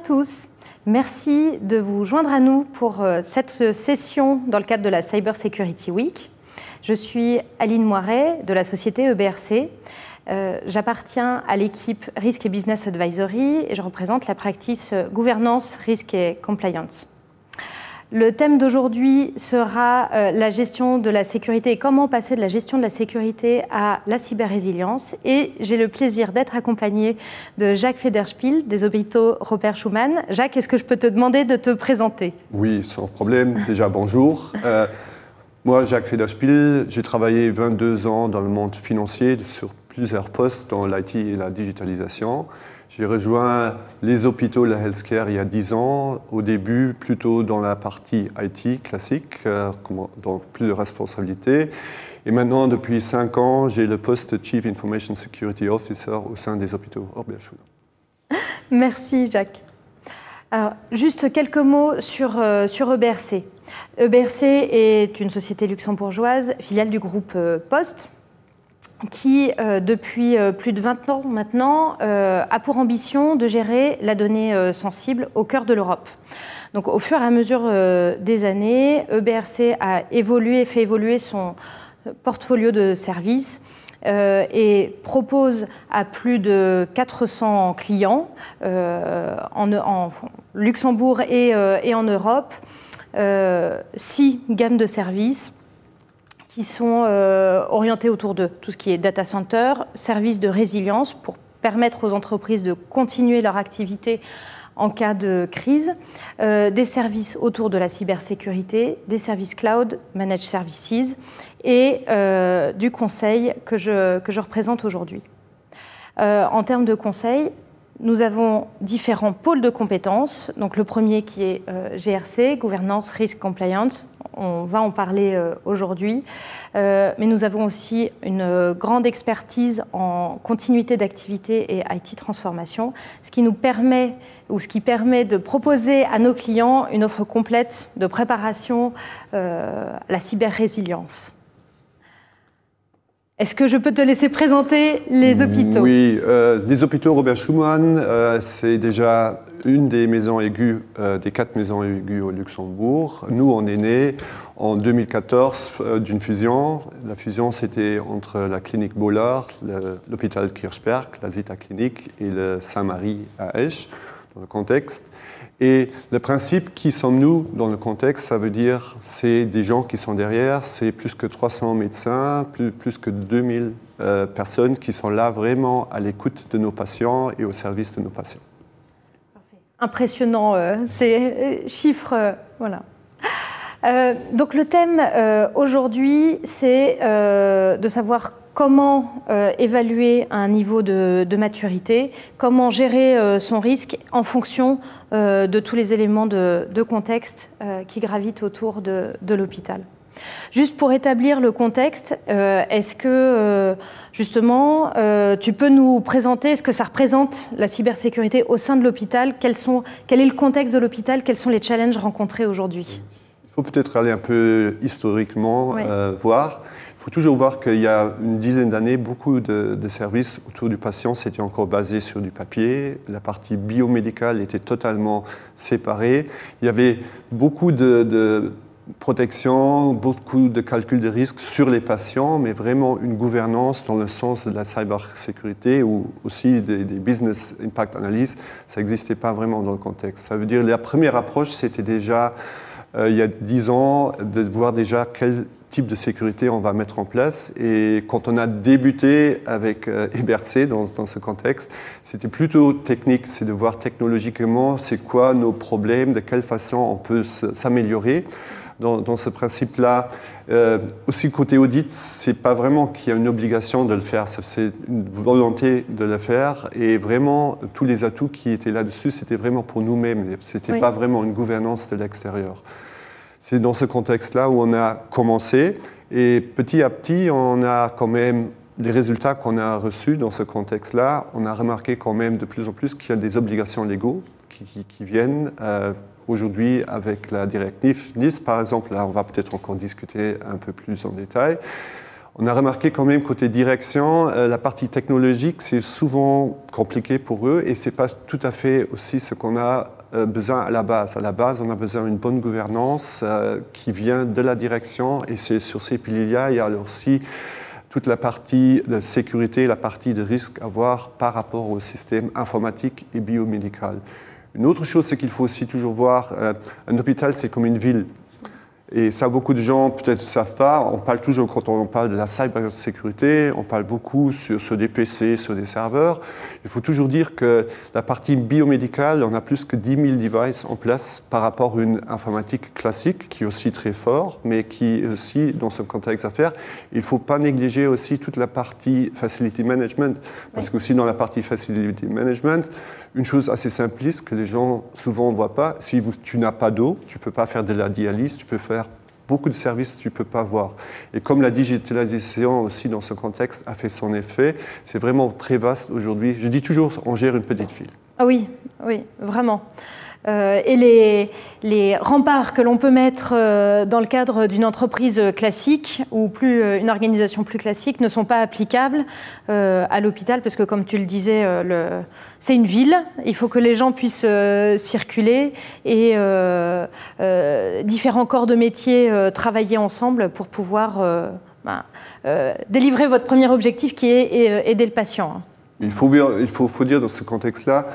tous, merci de vous joindre à nous pour cette session dans le cadre de la Cyber Security Week. Je suis Aline Moiret de la société EBRC. J'appartiens à l'équipe Risk et Business Advisory et je représente la practice Gouvernance, Risque et Compliance. Le thème d'aujourd'hui sera la gestion de la sécurité et comment passer de la gestion de la sécurité à la cyber-résilience. Et j'ai le plaisir d'être accompagnée de Jacques Federspiel des hôpitaux Robert Schuman. Jacques, est-ce que je peux te demander de te présenter? Oui, sans problème. Déjà, bonjour. Moi, Jacques Federspiel, j'ai travaillé 22 ans dans le monde financier sur plusieurs postes dans l'IT et la digitalisation. J'ai rejoint les hôpitaux, la healthcare, il y a 10 ans, au début plutôt dans la partie IT classique, dans plus de responsabilités. Et maintenant, depuis 5 ans, j'ai le poste de Chief Information Security Officer au sein des hôpitaux Robert Schuman. Merci Jacques. Alors, juste quelques mots sur EBRC. EBRC est une société luxembourgeoise, filiale du groupe Poste, qui, depuis plus de 20 ans maintenant, a pour ambition de gérer la donnée sensible au cœur de l'Europe. Donc, au fur et à mesure des années, EBRC a fait évoluer son portfolio de services et propose à plus de 400 clients en Luxembourg et en Europe 6 gammes de services qui sont orientés autour de tout ce qui est data center, services de résilience pour permettre aux entreprises de continuer leur activité en cas de crise, des services autour de la cybersécurité, des services cloud, managed services et du conseil que je représente aujourd'hui. En termes de conseil, nous avons différents pôles de compétences. Donc le premier qui est GRC, Gouvernance, Risk, Compliance. On va en parler aujourd'hui. Mais nous avons aussi une grande expertise en continuité d'activité et IT transformation, ce qui nous permet de proposer à nos clients une offre complète de préparation à la cyber-résilience. Est-ce que je peux te laisser présenter les hôpitaux? Oui, les hôpitaux Robert Schuman, c'est déjà une des maisons aiguës, des 4 maisons aiguës au Luxembourg. Nous, on est nés en 2014 d'une fusion. La fusion, c'était entre la clinique Bollard, l'hôpital Kirchberg, la Zita Clinique et le Saint-Marie à Esch, dans le contexte. Et le principe, qui sommes-nous dans le contexte, ça veut dire c'est des gens qui sont derrière, c'est plus que 300 médecins, plus que 2000 personnes qui sont là vraiment à l'écoute de nos patients et au service de nos patients. Parfait. Impressionnant, ces chiffres, voilà. Donc le thème aujourd'hui, c'est de savoir comment évaluer un niveau de maturité, comment gérer son risque en fonction de tous les éléments de contexte qui gravitent autour de l'hôpital. Juste pour établir le contexte, est-ce que justement tu peux nous présenter ce que ça représente la cybersécurité au sein de l'hôpital? Quel est le contexte de l'hôpital? Quels sont les challenges rencontrés aujourd'hui? Il faut peut-être aller un peu historiquement voir. Il faut toujours voir qu'il y a une dizaine d'années, beaucoup de services autour du patient s'étaient encore basés sur du papier. La partie biomédicale était totalement séparée. Il y avait beaucoup de protection, beaucoup de calculs de risque sur les patients, mais vraiment une gouvernance dans le sens de la cybersécurité ou aussi des business impact analysis, ça n'existait pas vraiment dans le contexte. Ça veut dire que la première approche, c'était déjà, il y a 10 ans, de voir déjà quel type de sécurité on va mettre en place. Et quand on a débuté avec EBRC dans ce contexte, c'était plutôt technique, c'est de voir technologiquement c'est quoi nos problèmes, de quelle façon on peut s'améliorer. Dans ce principe-là, aussi côté audit, c'est pas vraiment qu'il y a une obligation de le faire, c'est une volonté de le faire et vraiment tous les atouts qui étaient là-dessus, c'était vraiment pour nous-mêmes, c'était pas vraiment une gouvernance de l'extérieur. C'est dans ce contexte-là où on a commencé et petit à petit, on a quand même les résultats qu'on a reçus dans ce contexte-là, on a remarqué quand même de plus en plus qu'il y a des obligations légaux qui viennent aujourd'hui avec la directive NIS, par exemple. Là, on va peut-être encore discuter un peu plus en détail. On a remarqué quand même côté direction, la partie technologique, c'est souvent compliqué pour eux et ce n'est pas tout à fait aussi ce qu'on a besoin à la base. À la base, on a besoin d'une bonne gouvernance qui vient de la direction, et c'est sur ces piliers-là, il y a aussi toute la partie de sécurité, la partie de risque à voir par rapport au système informatique et biomédical. Une autre chose, c'est qu'il faut aussi toujours voir, un hôpital, c'est comme une ville. Et ça, beaucoup de gens peut-être ne savent pas. On parle toujours, quand on parle de la cybersécurité, on parle beaucoup sur des PC, sur des serveurs. Il faut toujours dire que la partie biomédicale, on a plus que 10 000 devices en place par rapport à une informatique classique, qui est aussi très fort, mais qui est aussi, dans ce contexte d'affaires, il ne faut pas négliger aussi toute la partie facility management. Parce qu'aussi dans la partie facility management, une chose assez simpliste que les gens souvent ne voient pas, si tu n'as pas d'eau, tu ne peux pas faire de la dialyse, tu peux faire beaucoup de services que tu ne peux pas voir. Et comme la digitalisation aussi dans ce contexte a fait son effet, c'est vraiment très vaste aujourd'hui. Je dis toujours, on gère une petite ville. Ah oui, oui, vraiment. Et les remparts que l'on peut mettre dans le cadre d'une entreprise classique ou une organisation plus classique ne sont pas applicables à l'hôpital, parce que comme tu le disais, c'est une ville, il faut que les gens puissent circuler et différents corps de métier travailler ensemble pour pouvoir délivrer votre premier objectif qui est aider le patient. Il faut dire dans ce contexte-là,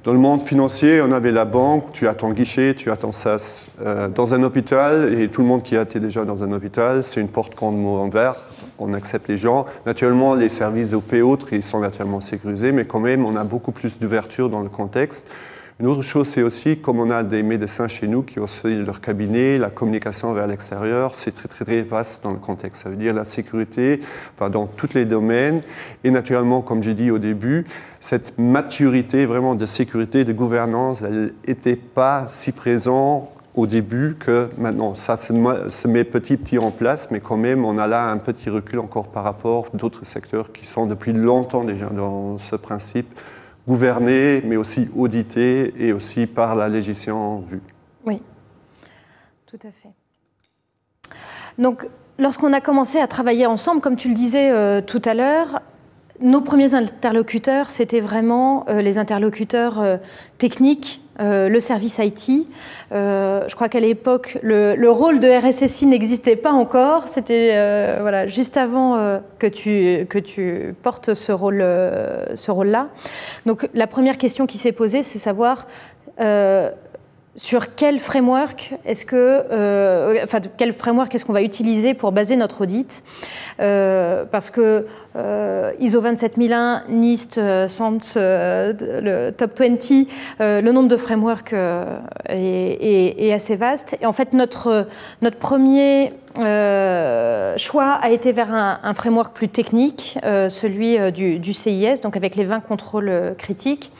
dans le monde financier, on avait la banque, tu as ton guichet, tu as ton SAS. Dans un hôpital, et tout le monde qui a été déjà dans un hôpital, c'est une porte en verre, on accepte les gens. Naturellement, les services OP et autres, ils sont naturellement sécurisés, mais quand même, on a beaucoup plus d'ouverture dans le contexte. Une autre chose, c'est aussi, comme on a des médecins chez nous qui ont aussi leur cabinet, la communication vers l'extérieur, c'est très, très, très vaste dans le contexte. Ça veut dire la sécurité, enfin, dans tous les domaines. Et naturellement, comme j'ai dit au début, cette maturité vraiment de sécurité, de gouvernance, elle n'était pas si présente au début que maintenant. Ça se met petit en place, mais quand même, on a là un petit recul encore par rapport à d'autres secteurs qui sont depuis longtemps déjà dans ce principe gouverné, mais aussi audité et aussi par la législation en vue. Oui, tout à fait. Donc, lorsqu'on a commencé à travailler ensemble, comme tu le disais tout à l'heure, nos premiers interlocuteurs, c'était vraiment les interlocuteurs techniques, le service IT. Je crois qu'à l'époque, le rôle de RSSI n'existait pas encore. C'était voilà, juste avant que tu portes ce rôle-là. Donc la première question qui s'est posée, c'est savoir sur quel framework est-ce qu'on va utiliser pour baser notre audit, parce que ISO 27001, NIST, SANS, le Top 20, le nombre de frameworks est assez vaste. Et en fait, notre premier choix a été vers un framework plus technique, celui du CIS, donc avec les 20 contrôles critiques,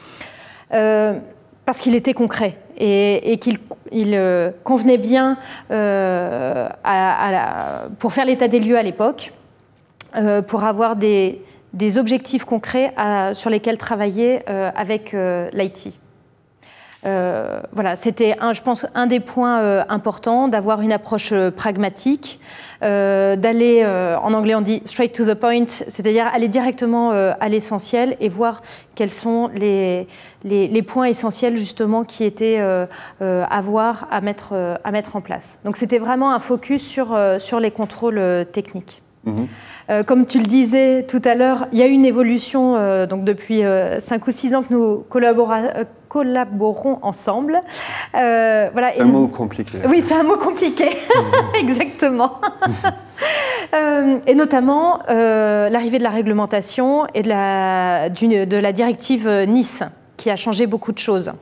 parce qu'il était concret et qu'il convenait bien pour faire l'état des lieux à l'époque, pour avoir des objectifs concrets sur lesquels travailler avec l'IT. Voilà, c'était, je pense, un des points importants, d'avoir une approche pragmatique, d'aller, en anglais on dit straight to the point, c'est-à-dire aller directement à l'essentiel et voir quels sont les points essentiels justement qui étaient à mettre en place. Donc c'était vraiment un focus sur les contrôles techniques. Comme tu le disais tout à l'heure, il y a une évolution donc depuis 5 ou 6 ans que nous collaborons ensemble. Voilà, c'est un mot compliqué. Oui, c'est un mot compliqué, exactement. Et notamment l'arrivée de la réglementation et de la directive Nice, qui a changé beaucoup de choses.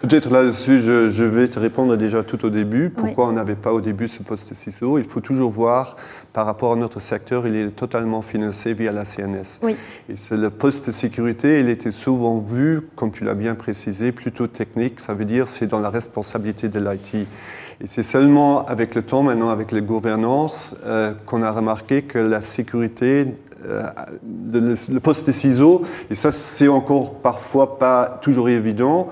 Peut-être là-dessus, je vais te répondre déjà tout au début. Pourquoi on n'avait pas au début ce poste CISO? Il faut toujours voir, par rapport à notre secteur, il est totalement financé via la CNS. Oui. Et c'est le poste de sécurité, il était souvent vu, comme tu l'as bien précisé, plutôt technique. Ça veut dire c'est dans la responsabilité de l'IT. Et c'est seulement avec le temps, maintenant avec les gouvernances, qu'on a remarqué que la sécurité, le poste de CISO, et ça c'est encore parfois pas toujours évident,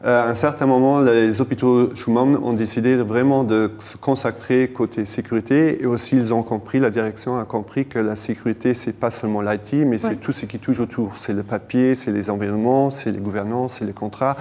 à un certain moment, les hôpitaux Schumann ont décidé vraiment de se consacrer côté sécurité, et aussi ils ont compris, la direction a compris que la sécurité, c'est pas seulement l'IT, mais c'est tout ce qui touche autour. C'est le papier, c'est les environnements, c'est les gouvernances, c'est les contrats.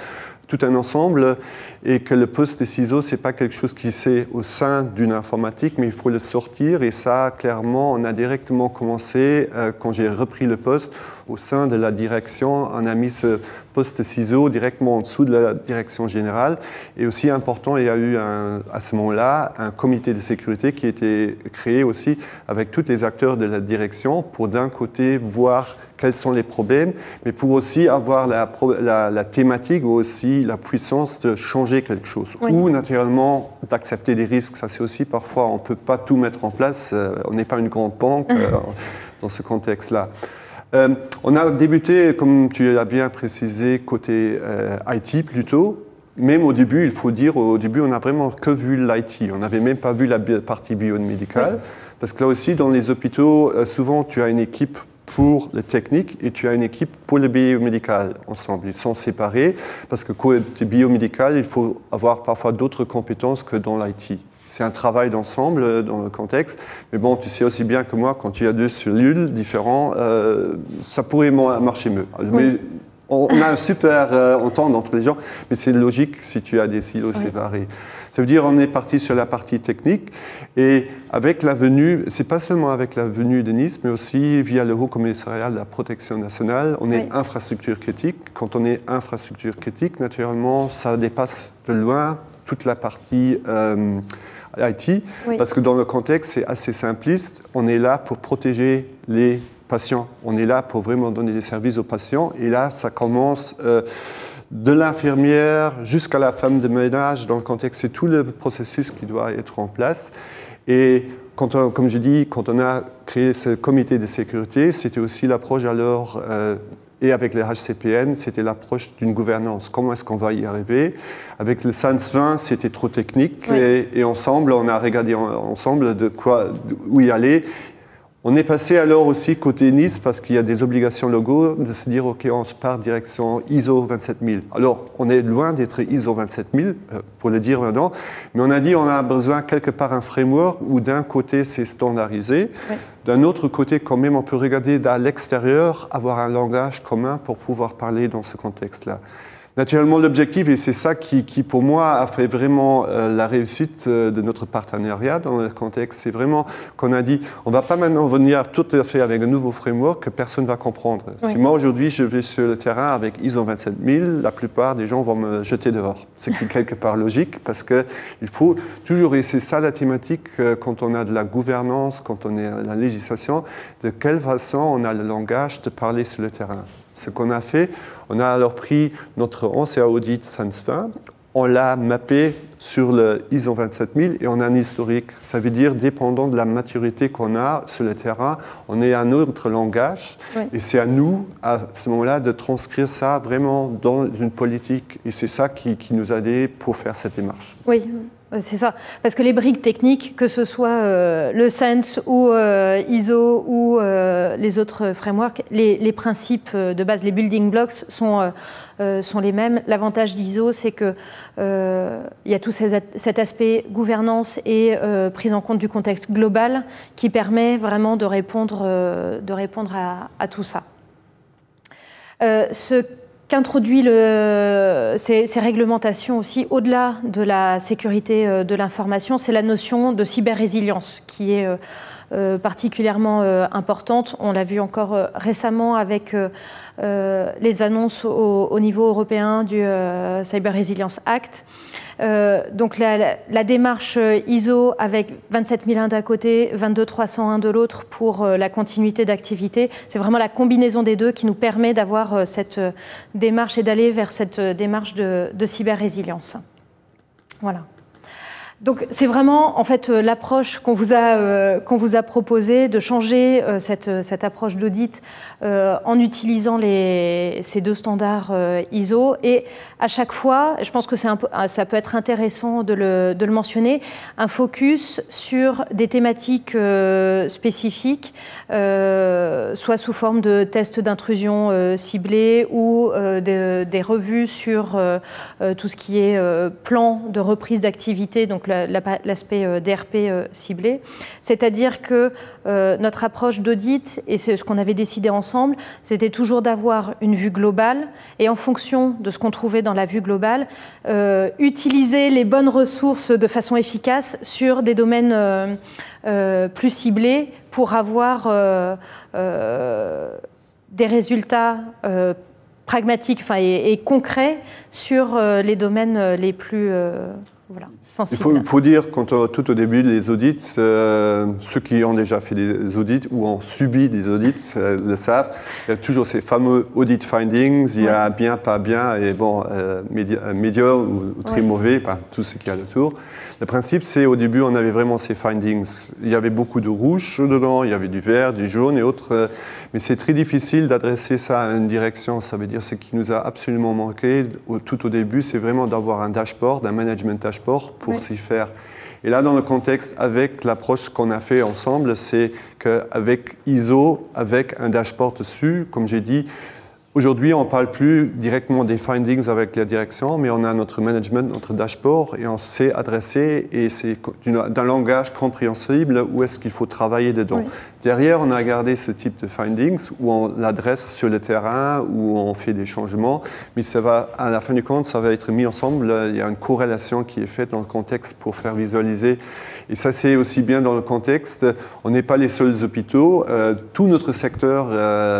tout un ensemble et que le poste des ciseaux, ce n'est pas quelque chose qui c'est au sein d'une informatique, mais il faut le sortir. Et ça, clairement, on a directement commencé, quand j'ai repris le poste, au sein de la direction, on a mis ce poste ciseaux directement en dessous de la direction générale. Et aussi important, il y a eu à ce moment-là un comité de sécurité qui a été créé aussi avec tous les acteurs de la direction pour d'un côté voir quels sont les problèmes, mais pour aussi avoir la thématique ou aussi la puissance de changer quelque chose. Oui. Ou naturellement d'accepter des risques. Ça c'est aussi parfois, on ne peut pas tout mettre en place, on n'est pas une grande banque dans ce contexte-là. On a débuté, comme tu l'as bien précisé, côté IT plutôt. Même au début, il faut dire, au début, on n'a vraiment que vu l'IT. On n'avait même pas vu la partie biomédicale. Oui. Parce que là aussi, dans les hôpitaux, souvent, tu as une équipe pour le technique et tu as une équipe pour le biomédical ensemble. Ils sont séparés parce que côté biomédical, il faut avoir parfois d'autres compétences que dans l'IT. C'est un travail d'ensemble dans le contexte. Mais bon, tu sais aussi bien que moi, quand tu as deux cellules différentes, ça pourrait marcher mieux. Oui. Mais on a un super entente entre les gens, mais c'est logique si tu as des silos séparés. Ça veut dire qu'on est parti sur la partie technique et avec la venue, c'est pas seulement avec la venue de Nice, mais aussi via le Haut Commissariat de la Protection nationale, on est infrastructure critique. Quand on est infrastructure critique, naturellement, ça dépasse de loin toute la partie IT, parce que dans le contexte, c'est assez simpliste. On est là pour protéger les patients. On est là pour vraiment donner des services aux patients. Et là, ça commence de l'infirmière jusqu'à la femme de ménage. Dans le contexte, c'est tout le processus qui doit être en place. Et comme je dis, quand on a créé ce comité de sécurité, c'était aussi l'approche alors, et avec les HCPN, c'était l'approche d'une gouvernance. Comment est-ce qu'on va y arriver? Avec le SANS 20, c'était trop technique. Et ensemble, on a regardé ensemble où y aller. On est passé alors aussi côté Nice parce qu'il y a des obligations légaux de se dire ok, on se part direction ISO 27000. Alors on est loin d'être ISO 27000 pour le dire maintenant, mais on a dit on a besoin quelque part un framework où d'un côté c'est standardisé, d'un autre côté quand même on peut regarder à l'extérieur, avoir un langage commun pour pouvoir parler dans ce contexte-là. Naturellement, l'objectif, et c'est ça qui, pour moi, a fait vraiment la réussite de notre partenariat dans le contexte, c'est vraiment qu'on a dit, on ne va pas maintenant venir tout à fait avec un nouveau framework que personne ne va comprendre. Si moi, aujourd'hui, je vais sur le terrain avec ISO 27000, la plupart des gens vont me jeter dehors. Ce qui est quelque part logique, parce qu'il faut toujours, et c'est ça la thématique, quand on a de la gouvernance, quand on est à la législation, de quelle façon on a le langage de parler sur le terrain. Ce qu'on a fait, on a alors pris notre ancien audit SANS 20, on l'a mappé sur le ISO 27000 et on a un historique. Ça veut dire, dépendant de la maturité qu'on a sur le terrain, on est à un autre langage et c'est à nous, à ce moment-là, de transcrire ça vraiment dans une politique. Et c'est ça qui nous a aidé pour faire cette démarche. Oui. C'est ça, parce que les briques techniques, que ce soit le SANS ou ISO ou les autres frameworks, les principes de base, les building blocks sont les mêmes. L'avantage d'ISO, c'est qu'il y a tout cet aspect gouvernance et prise en compte du contexte global qui permet vraiment de répondre à tout ça. Qu'introduit ces réglementations aussi, au-delà de la sécurité de l'information, c'est la notion de cyber-résilience qui est particulièrement importante. On l'a vu encore récemment avec les annonces au niveau européen du Cyber Resilience Act. Donc la démarche ISO avec 27001 d'un côté, 22301 de l'autre pour la continuité d'activité, c'est vraiment la combinaison des deux qui nous permet d'avoir cette démarche et d'aller vers cette démarche de cyber-résilience. Voilà. Donc c'est vraiment en fait l'approche qu'on vous a proposée de changer cette approche d'audit en utilisant ces deux standards ISO et à chaque fois, je pense que ça peut être intéressant de le mentionner, un focus sur des thématiques spécifiques, soit sous forme de tests d'intrusion ciblés ou des revues sur tout ce qui est plan de reprise d'activité, donc l'aspect DRP ciblé. C'est-à-dire que notre approche d'audit, et c'est ce qu'on avait décidé ensemble, c'était toujours d'avoir une vue globale et en fonction de ce qu'on trouvait dans la vue globale, utiliser les bonnes ressources de façon efficace sur des domaines plus ciblés pour avoir des résultats pragmatiques et concrets sur les domaines les plus sensibles. Il faut dire, tout au début, les audits, ceux qui ont déjà fait des audits ou ont subi des audits le savent, il y a toujours ces fameux audit findings, il y a bien, pas bien, et bon, médiocre ou très mauvais, tout ce qu'il y a autour. Le principe, c'est au début, on avait vraiment ces findings. Il y avait beaucoup de rouge dedans, il y avait du vert, du jaune et autres. Mais c'est très difficile d'adresser ça à une direction. Ça veut dire ce qui nous a absolument manqué tout au début, c'est vraiment d'avoir un dashboard, un management dashboard pour s'y faire. Et là, dans le contexte, avec l'approche qu'on a fait ensemble, c'est qu'avec ISO, avec un dashboard dessus, comme j'ai dit, aujourd'hui, on ne parle plus directement des findings avec la direction, mais on a notre management, notre dashboard, et on sait adresser, et c'est d'un langage compréhensible où est-ce qu'il faut travailler dedans. Oui. Derrière, on a gardé ce type de findings où on l'adresse sur le terrain, où on fait des changements, mais ça va, à la fin du compte, ça va être mis ensemble. Il y a une corrélation qui est faite dans le contexte pour faire visualiser. Et ça, c'est aussi bien dans le contexte. On n'est pas les seuls hôpitaux. Tout notre secteur,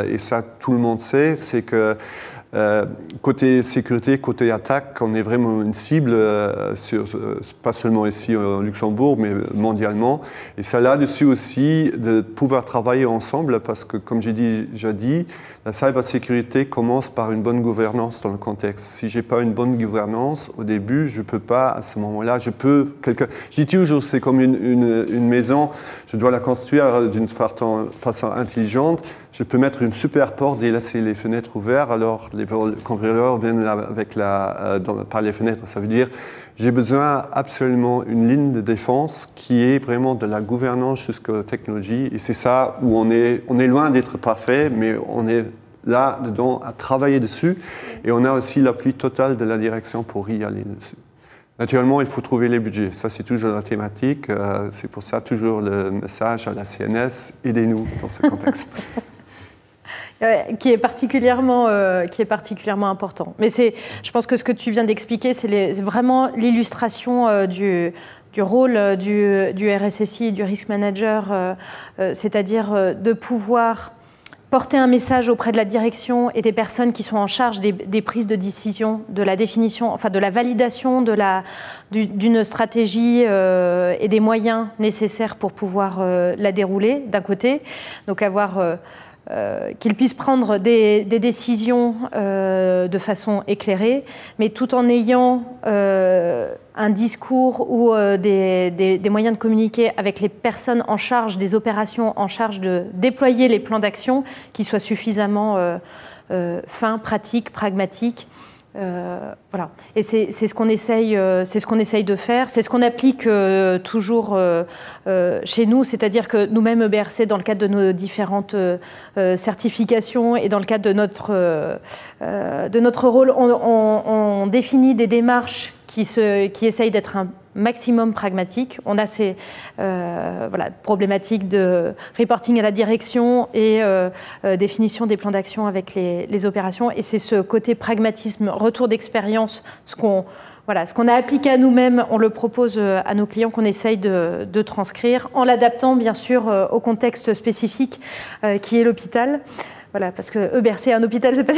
et ça, tout le monde sait, c'est que côté sécurité, côté attaque, on est vraiment une cible, pas seulement ici au Luxembourg, mais mondialement. Et ça là-dessus aussi, de pouvoir travailler ensemble, parce que, comme j'ai déjà dit, la cybersécurité commence par une bonne gouvernance dans le contexte. Si je n'ai pas une bonne gouvernance, au début, je ne peux pas, à ce moment-là, je dis toujours, c'est comme une maison, je dois la construire d'une façon intelligente. Je peux mettre une super porte et laisser les fenêtres ouvertes, alors les cambrioleurs viennent par les fenêtres. Ça veut dire j'ai besoin absolument une ligne de défense qui est vraiment de la gouvernance jusqu'aux technologies. Et c'est ça où on est loin d'être parfait, mais on est là dedans à travailler dessus. Et on a aussi l'appui total de la direction pour y aller dessus. Naturellement, il faut trouver les budgets. Ça, c'est toujours la thématique. C'est pour ça toujours le message à la CNS, aidez-nous dans ce contexte. Qui est particulièrement important. Mais je pense que ce que tu viens d'expliquer, c'est vraiment l'illustration du rôle du RSSI, du Risk Manager, c'est-à-dire de pouvoir porter un message auprès de la direction et des personnes qui sont en charge des prises de décision, de la définition, enfin de la validation d'une stratégie et des moyens nécessaires pour pouvoir la dérouler, d'un côté. Donc avoir qu'ils puissent prendre des décisions de façon éclairée, mais tout en ayant un discours ou des moyens de communiquer avec les personnes en charge des opérations, en charge de déployer les plans d'action qui soient suffisamment fins, pratiques, pragmatiques. Voilà. Et c'est ce qu'on essaye de faire, c'est ce qu'on applique toujours chez nous, c'est-à-dire que nous-mêmes EBRC, dans le cadre de nos différentes certifications et dans le cadre de notre rôle, on définit des démarches qui essayent d'être un maximum pragmatique. On a ces problématiques de reporting à la direction et définition des plans d'action avec les opérations. Et c'est ce côté pragmatisme, retour d'expérience, ce qu'on a appliqué à nous-mêmes, on le propose à nos clients, qu'on essaye de transcrire, en l'adaptant bien sûr au contexte spécifique qui est l'hôpital. Voilà, parce que EBRC, un hôpital, c'est pas...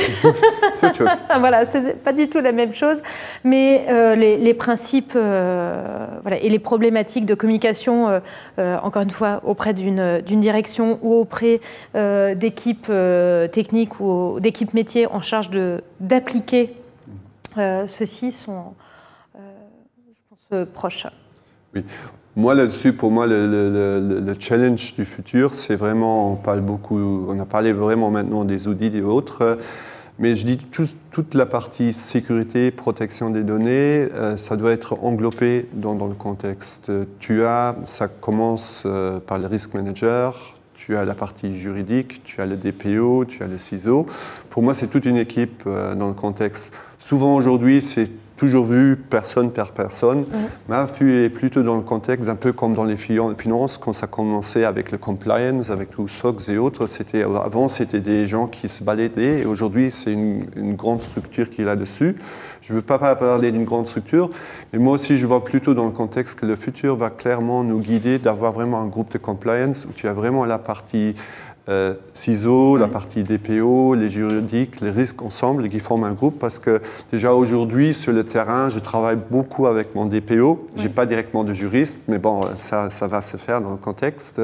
c'est autre chose. Voilà, c'est pas du tout la même chose. Mais les principes et les problématiques de communication, encore une fois, auprès d'une direction ou auprès d'équipes techniques ou d'équipes métiers en charge d'appliquer ceux-ci sont, je pense, proches. Oui. Moi, là-dessus, pour moi, le challenge du futur, c'est vraiment, on a parlé vraiment maintenant des audits et autres, mais je dis toute la partie sécurité, protection des données, ça doit être englobé dans le contexte. Ça commence par le risk manager, tu as la partie juridique, tu as le DPO, tu as le CISO. Pour moi, c'est toute une équipe dans le contexte. Souvent, aujourd'hui, c'est toujours vu personne par personne. Ma vue est plutôt dans le contexte, un peu comme dans les finances, quand ça commençait avec le compliance, avec tout SOX et autres. Avant, c'était des gens qui se baladaient, et aujourd'hui, c'est une grande structure qui est là-dessus. Je ne veux pas parler d'une grande structure, mais moi aussi, je vois plutôt dans le contexte que le futur va clairement nous guider d'avoir vraiment un groupe de compliance où tu as vraiment la partie CISO, la partie DPO, les juridiques, les risques ensemble qui forment un groupe, parce que déjà aujourd'hui sur le terrain, je travaille beaucoup avec mon DPO. Je n'ai pas directement de juriste, mais bon, ça va se faire dans le contexte.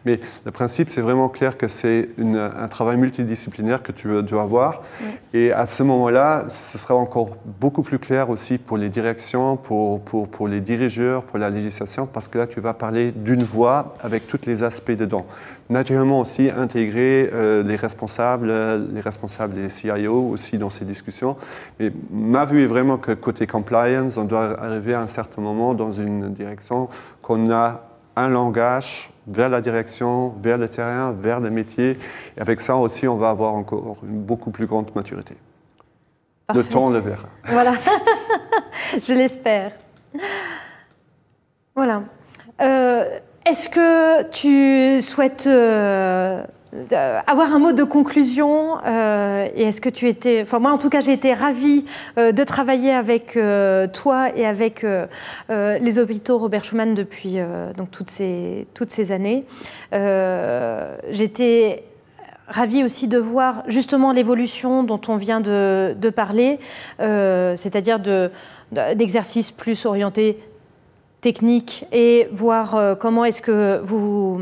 Mais le principe, c'est vraiment clair que c'est un travail multidisciplinaire que tu dois avoir. Et à ce moment-là, ce sera encore beaucoup plus clair aussi pour les directions, pour les dirigeurs, pour la législation, parce que là, tu vas parler d'une voix avec tous les aspects dedans. Naturellement aussi intégrer les responsables et les CIO aussi dans ces discussions. Mais ma vue est vraiment que côté compliance, on doit arriver à un certain moment dans une direction qu'on a un langage vers la direction, vers le terrain, vers le métier. Et avec ça aussi, on va avoir encore une beaucoup plus grande maturité. Parfait. Le temps le verra. Voilà, je l'espère. Voilà. Est-ce que tu souhaites avoir un mot de conclusion et est-ce que tu étais... Enfin, moi, en tout cas, j'ai été ravie de travailler avec toi et avec les hôpitaux Robert Schuman depuis donc toutes ces années. J'étais ravie aussi de voir justement l'évolution dont on vient de parler, c'est-à-dire d'exercices plus orientés technique et voir comment est-ce que vous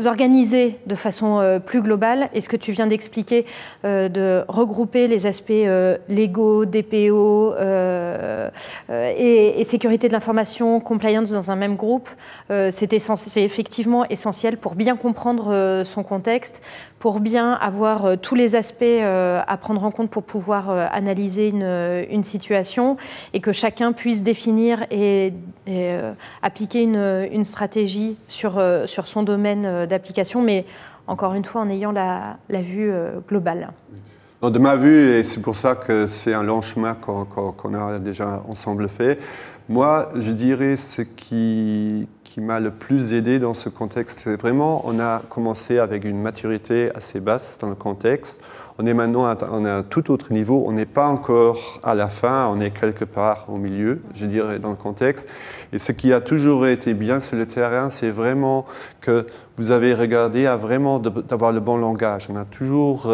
organisez de façon plus globale. Et ce que tu viens d'expliquer, de regrouper les aspects légaux, DPO et sécurité de l'information, compliance dans un même groupe, c'est effectivement essentiel pour bien comprendre son contexte, pour bien avoir tous les aspects à prendre en compte pour pouvoir analyser une situation et que chacun puisse définir et appliquer une stratégie sur son domaine d'application, mais encore une fois en ayant la vue globale. De ma vue, et c'est pour ça que c'est un long chemin qu'on a déjà ensemble fait, moi je dirais ce qui m'a le plus aidé dans ce contexte, c'est vraiment, on a commencé avec une maturité assez basse dans le contexte. On est maintenant à un tout autre niveau. On n'est pas encore à la fin, on est quelque part au milieu, je dirais, dans le contexte. Et ce qui a toujours été bien sur le terrain, c'est vraiment que vous avez regardé à vraiment d'avoir le bon langage. On a toujours...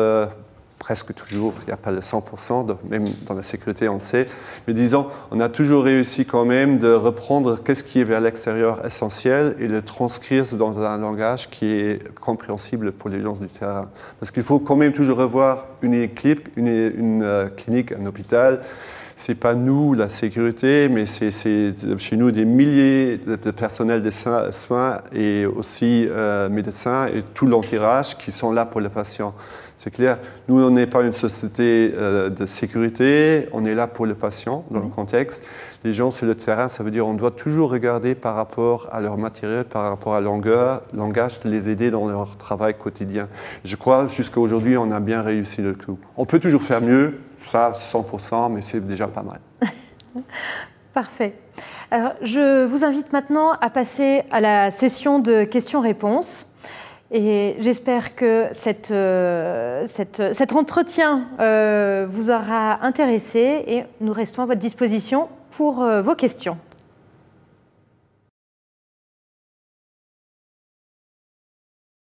presque toujours, il n'y a pas le 100%, même dans la sécurité on le sait, mais disons, on a toujours réussi quand même de reprendre qu'est-ce qui est vers l'extérieur essentiel et le transcrire dans un langage qui est compréhensible pour les gens du terrain. Parce qu'il faut quand même toujours revoir une clinique, un hôpital. Ce n'est pas nous, la sécurité, mais c'est chez nous des milliers de personnels de soins et aussi médecins et tout l'entourage qui sont là pour le patient. C'est clair, nous, on n'est pas une société de sécurité, on est là pour le patient dans le contexte. Les gens sur le terrain, ça veut dire qu'on doit toujours regarder par rapport à leur matériel, par rapport à leur langage, les aider dans leur travail quotidien. Je crois jusqu'à aujourd'hui, on a bien réussi le coup. On peut toujours faire mieux, ça 100%, mais c'est déjà pas mal. Parfait. Alors, je vous invite maintenant à passer à la session de questions-réponses. Et j'espère que cet entretien vous aura intéressé et nous restons à votre disposition pour vos questions.